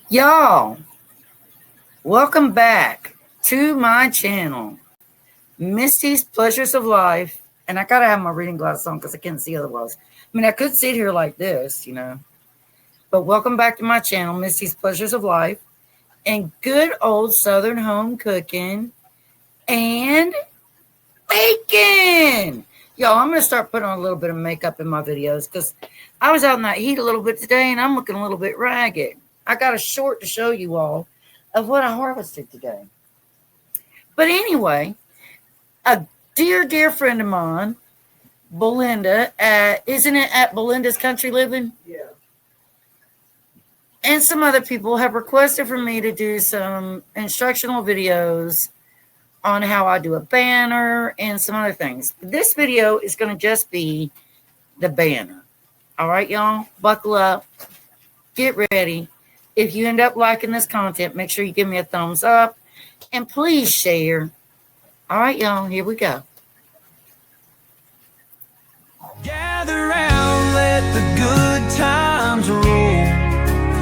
Y'all, welcome back to my channel, Misty's Pleasures of Life. And I gotta have my reading glasses on because I can't see otherwise. I mean, I could sit here like this. But welcome back to my channel, Misty's Pleasures of Life, and good old Southern home cooking and bacon. Y'all, I'm gonna start putting on a little bit of makeup in my videos because I was out in that heat a little bit today and I'm looking a little bit ragged. I got a short to show you all of what I harvested today. But anyway, a dear friend of mine, Belinda, isn't it at Belinda's Country Living? Yeah. And some other people have requested for me to do some instructional videos on how I do a banner and some other things. This video is going to just be the banner. All right, y'all, buckle up, get ready. If you end up liking this content, make sure you give me a thumbs up and please share. All right, y'all, here we go. Gather round, let the good times roll.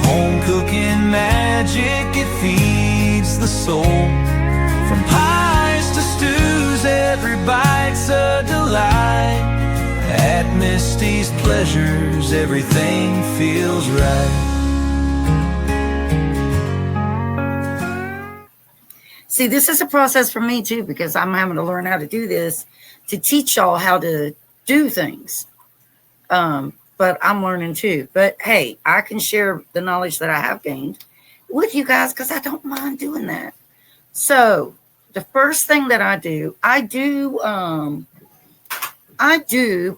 Home cooking magic, it feeds the soul. From pies to stews, every bite's a delight. At Misty's Pleasures, everything feels right. See, this is a process for me too, because I'm having to learn how to do this to teach y'all how to do things. But I'm learning too. But hey, I can share the knowledge that I have gained with you guys because I don't mind doing that. So the first thing that I do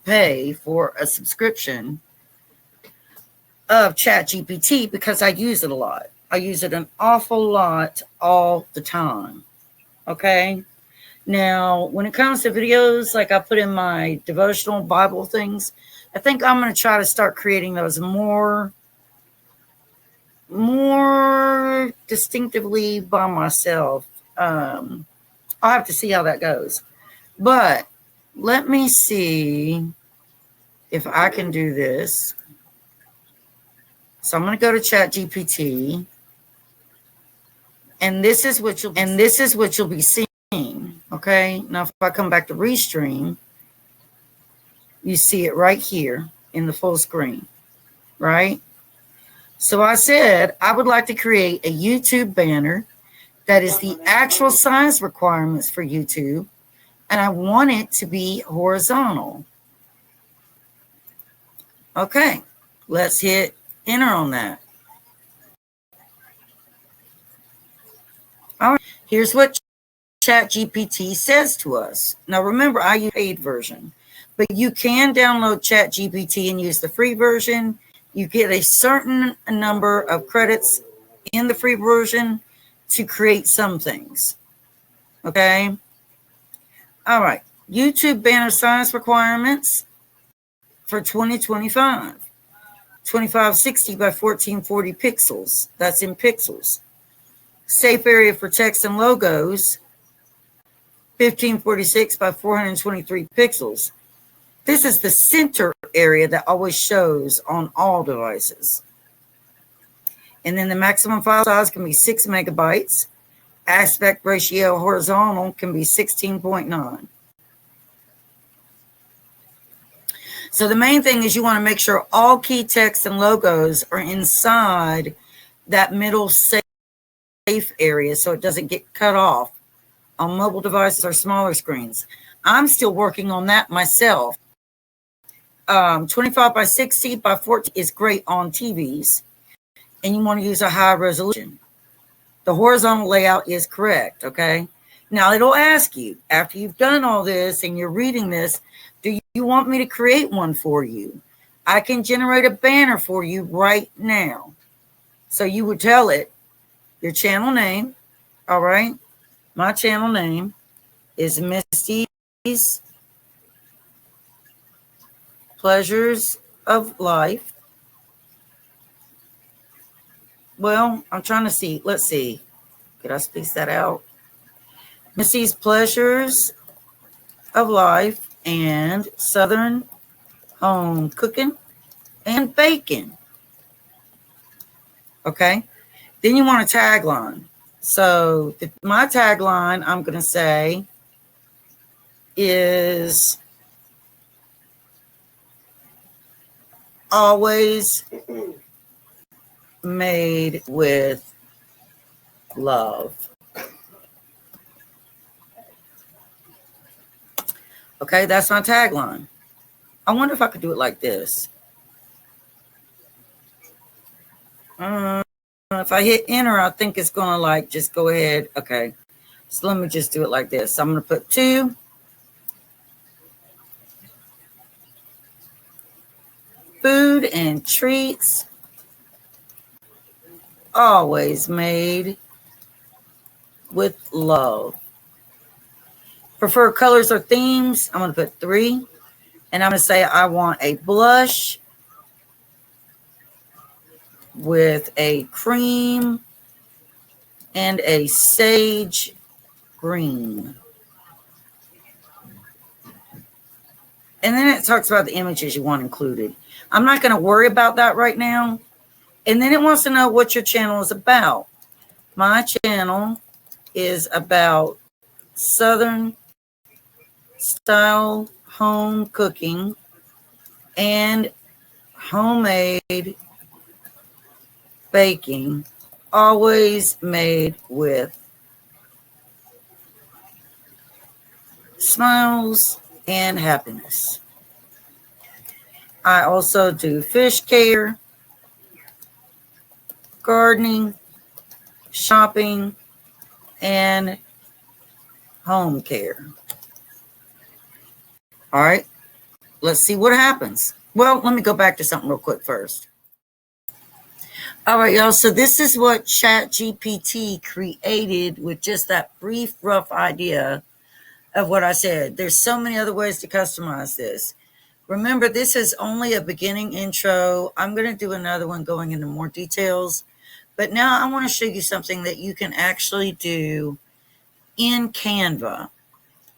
pay for a subscription of ChatGPT because I use it a lot. I use it an awful lot all the time. Okay. Now, when it comes to videos, like I put in my devotional Bible things, I think I'm going to try to start creating those more distinctively by myself. I'll have to see how that goes. But let me see if I can do this. So I'm going to go to ChatGPT. And this is what you'll be seeing. Okay. Now, if I come back to Restream, you see it right here in the full screen, right? So I said I would like to create a YouTube banner that is the actual size requirements for YouTube, and I want it to be horizontal. Okay, let's hit enter on that. All right, here's what ChatGPT says to us. Now remember, I use the paid version, but you can download ChatGPT and use the free version. You get a certain number of credits in the free version to create some things. Okay. All right. YouTube banner size requirements for 2025. 2560 by 1440 pixels. That's in pixels. Safe area for text and logos. 1546 by 423 pixels. This is the center area that always shows on all devices. And then the maximum file size can be 6 megabytes. Aspect ratio horizontal can be 16.9. So the main thing is you want to make sure all key text and logos are inside that middle safe area so it doesn't get cut off on mobile devices or smaller screens. I'm still working on that myself. 25 by 60 by 14 is great on TVs, and you want to use a high resolution. The horizontal layout is correct, okay? Now it'll ask you, after you've done all this and you're reading this, do you want me to create one for you? I can generate a banner for you right now. So you would tell it your channel name, all right? My channel name is Misty's Pleasures of Life. Well, I'm trying to see. Let's see. Could I space that out? Misty's Pleasures of Life and Southern Home Cooking and Bacon. Okay. Then you want a tagline. So my tagline, I'm going to say, is always made with love. Okay, that's my tagline. I wonder if I could do it like this. If I hit enter, I think it's going to like just go ahead. Okay, so let me just do it like this. I'm going to put 2. Food and treats always made with love. Prefer colors or themes. I'm going to put 3. And I'm going to say I want a blush with a cream and a sage green. And then it talks about the images you want included. I'm not going to worry about that right now. And then it wants to know what your channel is about. My channel is about Southern style home cooking and homemade baking, always made with smiles and happiness. I also do fish care, gardening, shopping, and home care. All right, let's see what happens. Well, let me go back to something real quick first. All right, y'all. So this is what ChatGPT created with just that brief, rough idea of what I said. There's so many other ways to customize this. Remember, this is only a beginning intro. I'm going to do another one going into more details. But now I want to show you something that you can actually do in Canva.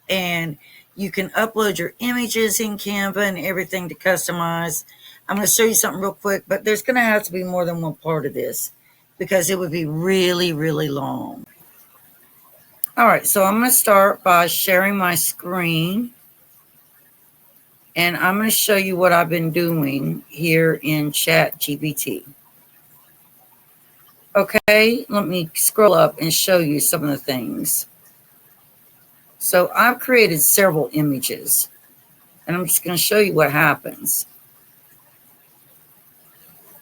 And you can upload your images in Canva and everything to customize. I'm going to show you something real quick, but there's going to have to be more than one part of this because it would be really, really long. All right, so I'm going to start by sharing my screen. And I'm going to show you what I've been doing here in ChatGPT. Okay, let me scroll up and show you some of the things. So I've created several images, and I'm just going to show you what happens.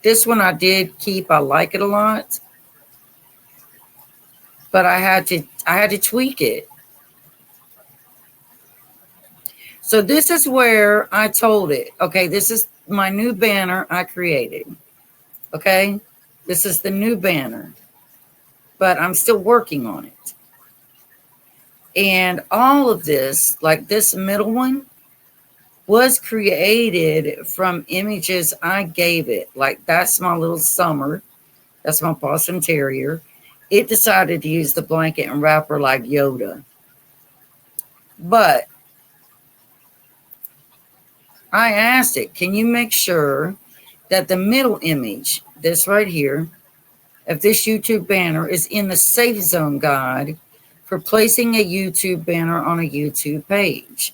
This one I did keep. I like it a lot, but I had to tweak it. So this is where I told it, okay, this is my new banner I created. Okay, this is the new banner, but I'm still working on it. And all of this, like this middle one, was created from images I gave it. Like that's my little Summer. That's my Boston Terrier. It decided to use the blanket and wrapper like Yoda. But I asked it, can you make sure that the middle image, this right here, of this YouTube banner is in the safe zone guide for placing a YouTube banner on a YouTube page?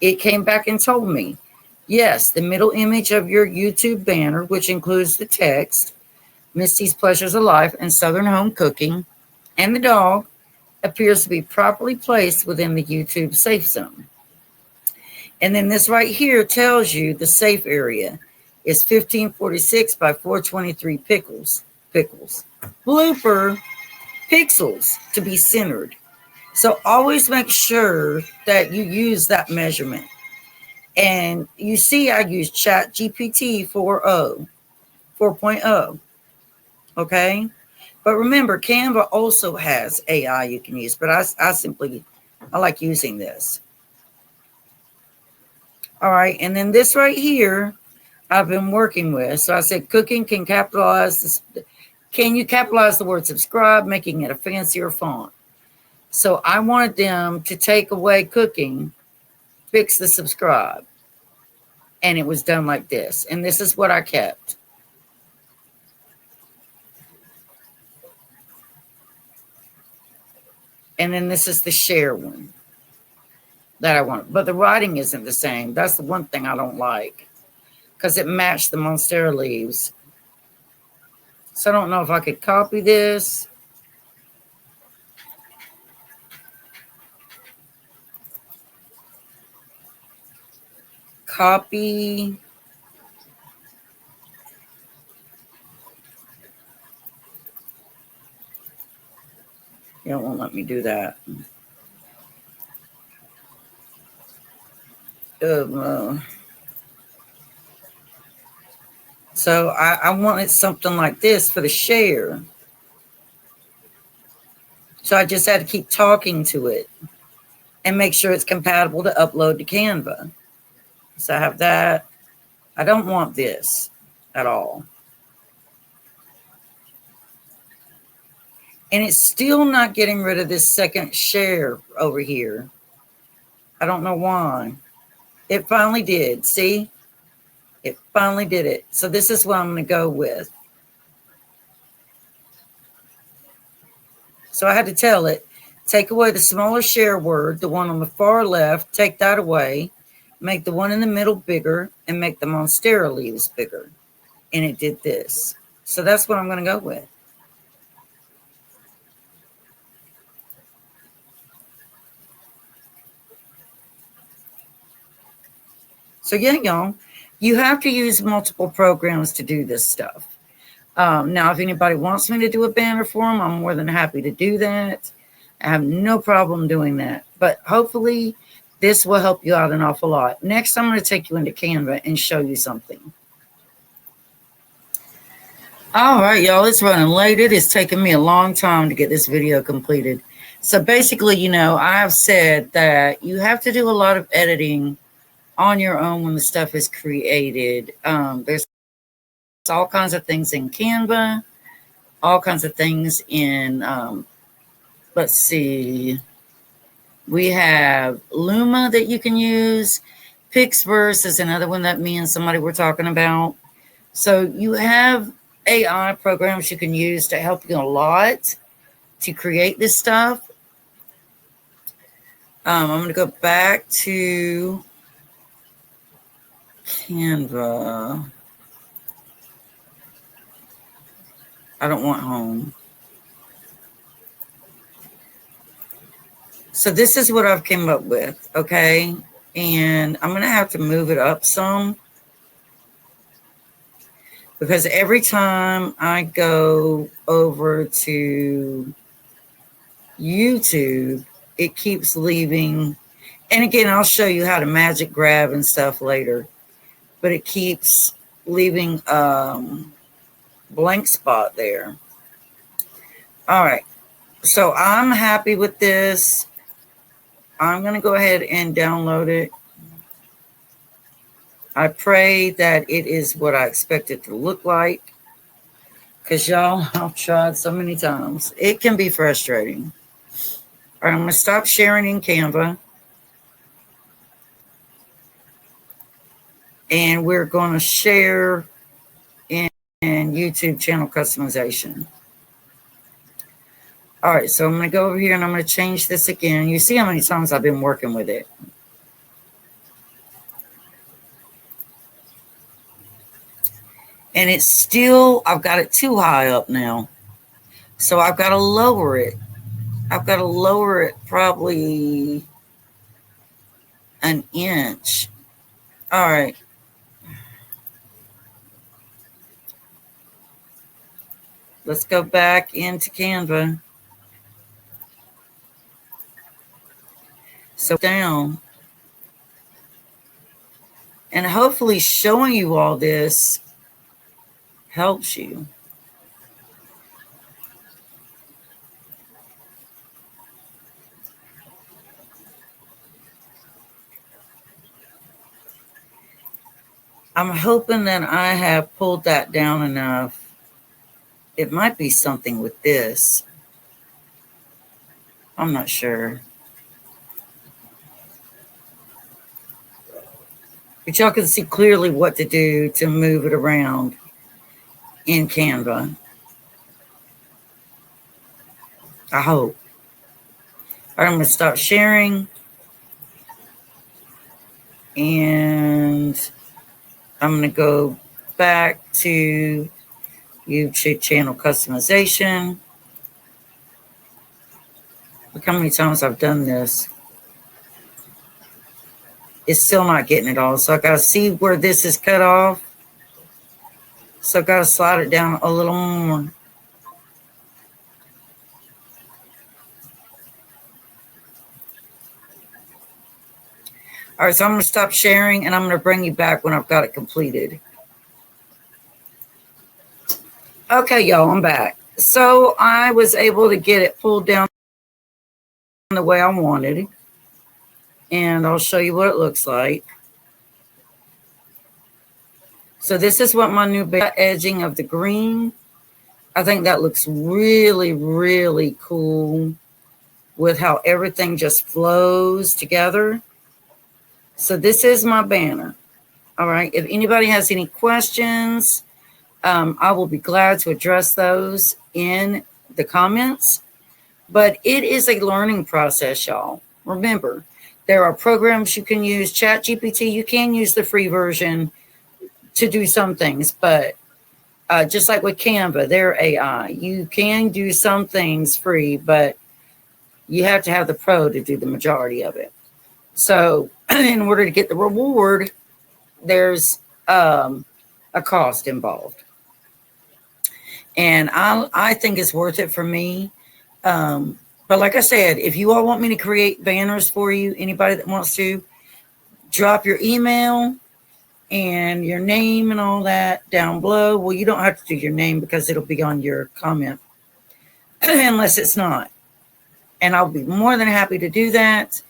It came back and told me, yes, the middle image of your YouTube banner, which includes the text, Misty's Pleasures of Life and Southern Home Cooking, and the dog, appears to be properly placed within the YouTube safe zone. And then this right here tells you the safe area is 1546 by 423 pixels, blooper pixels to be centered. So always make sure that you use that measurement. And you see I use ChatGPT 4.0. Okay. But remember, Canva also has AI you can use, but I like using this. All right. And then this right here, I've been working with. So I said, cooking can capitalize this. Can you capitalize the word subscribe, making it a fancier font? So I wanted them to take away cooking, fix the subscribe. And it was done like this. And this is what I kept. And then this is the share one that I want. But the writing isn't the same. That's the one thing I don't like, because it matched the Monstera leaves. So I don't know if I could copy this. Copy. It won't let me do that. So I wanted something like this for the share. So I just had to keep talking to it and make sure it's compatible to upload to Canva. So I have that. I don't want this at all. And it's still not getting rid of this second share over here. I don't know why. It finally did. See? It finally did it. So this is what I'm going to go with. So I had to tell it, take away the smaller share word, the one on the far left, take that away, make the one in the middle bigger, and make the Monstera leaves bigger. And it did this. So that's what I'm going to go with. So yeah, y'all, you have to use multiple programs to do this stuff. Now, if anybody wants me to do a banner for them, I'm more than happy to do that. I have no problem doing that. But hopefully this will help you out an awful lot. Next, I'm going to take you into Canva and show you something. All right, y'all, it's running late. It has taken me a long time to get this video completed. So basically, you know, I've said that you have to do a lot of editing on your own when the stuff is created. There's all kinds of things in Canva, all kinds of things in, let's see, we have Luma that you can use. Pixverse is another one that me and somebody were talking about. So you have AI programs you can use to help you a lot to create this stuff. I'm going to go back to Canva. I don't want home. So this is what I've come up with, okay? And I'm going to have to move it up some, because every time I go over to YouTube, it keeps leaving. And again, I'll show you how to magic grab and stuff later, but it keeps leaving blank spot there. All right, so I'm happy with this. I'm going to go ahead and download it. I pray that it is what I expect it to look like, because y'all, I've tried so many times. It can be frustrating. All right, I'm going to stop sharing in Canva. And we're going to share in YouTube channel customization. All right, so I'm going to go over here and I'm going to change this again. You see how many times I've been working with it. And it's still, I've got it too high up now. So I've got to lower it. I've got to lower it probably an inch. All right. Let's go back into Canva. So down. And hopefully showing you all this helps you. I'm hoping that I have pulled that down enough. It might be something with this. I'm not sure. But y'all can see clearly what to do to move it around in Canva. I hope. All right, I'm going to stop sharing. And I'm going to go back to YouTube channel customization. Look how many times I've done this. It's still not getting it all. So I got to see where this is cut off. So I got to slide it down a little more. All right, so I'm going to stop sharing, and I'm going to bring you back when I've got it completed. Okay, y'all, I'm back. So I was able to get it pulled down the way I wanted. And I'll show you what it looks like. So this is what my new edging of the green. I think that looks really, really cool with how everything just flows together. So this is my banner. All right. If anybody has any questions, I will be glad to address those in the comments. But it is a learning process, y'all. Remember, there are programs you can use. ChatGPT, you can use the free version to do some things. But just like with Canva, their AI, you can do some things free, but you have to have the pro to do the majority of it. So in order to get the reward, there's a cost involved. And I think it's worth it for me. But like I said, if you all want me to create banners for you, anybody that wants to, drop your email and your name and all that down below. Well, you don't have to do your name because it'll be on your comment unless it's not. And I'll be more than happy to do that.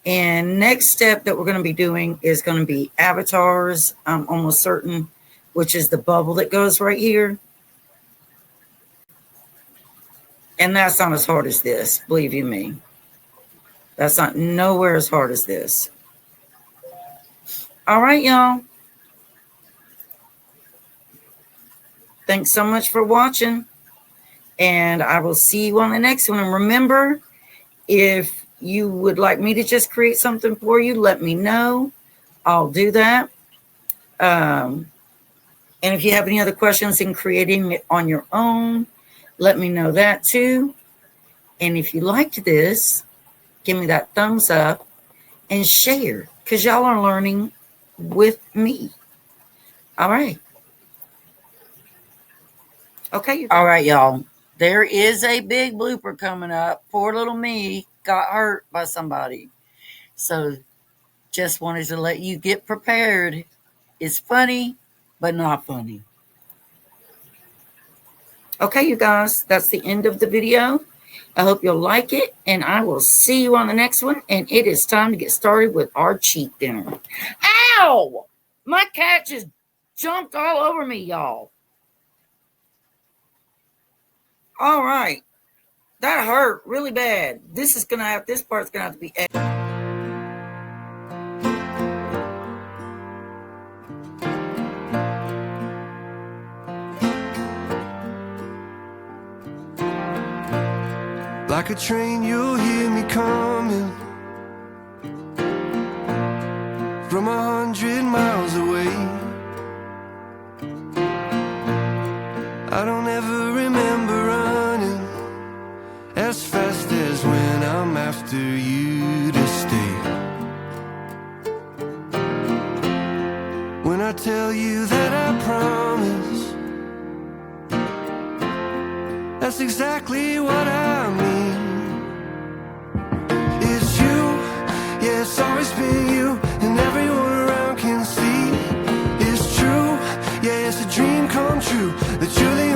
And next step that we're going to be doing is going to be avatars. I'm almost certain, which is the bubble that goes right here. And that's not as hard as this, believe you me. That's not nowhere as hard as this. All right, y'all. Thanks so much for watching. And I will see you on the next one. And remember, if you would like me to just create something for you, let me know. I'll do that. And if you have any other questions in creating it on your own, let me know that too. And if you liked this, give me that thumbs up and share, because y'all are learning with me. All right. Okay. All right, y'all. There is a big blooper coming up. Poor little me got hurt by somebody. So just wanted to let you get prepared. It's funny, but not funny. Okay, you guys, that's the end of the video. I hope you'll like it, and I will see you on the next one. And it is time to get started with our cheat dinner. Ow! My cat just jumped all over me, y'all. All right. That hurt really bad. This part's gonna have to be like a train, you'll hear me coming from 100 miles away. I don't ever remember running as fast as when I'm after you to stay. When I tell you that I promise, that's exactly what I mean. It's you, yeah, it's always been you, and everyone around can see. It's true, yeah, it's a dream come true that you're the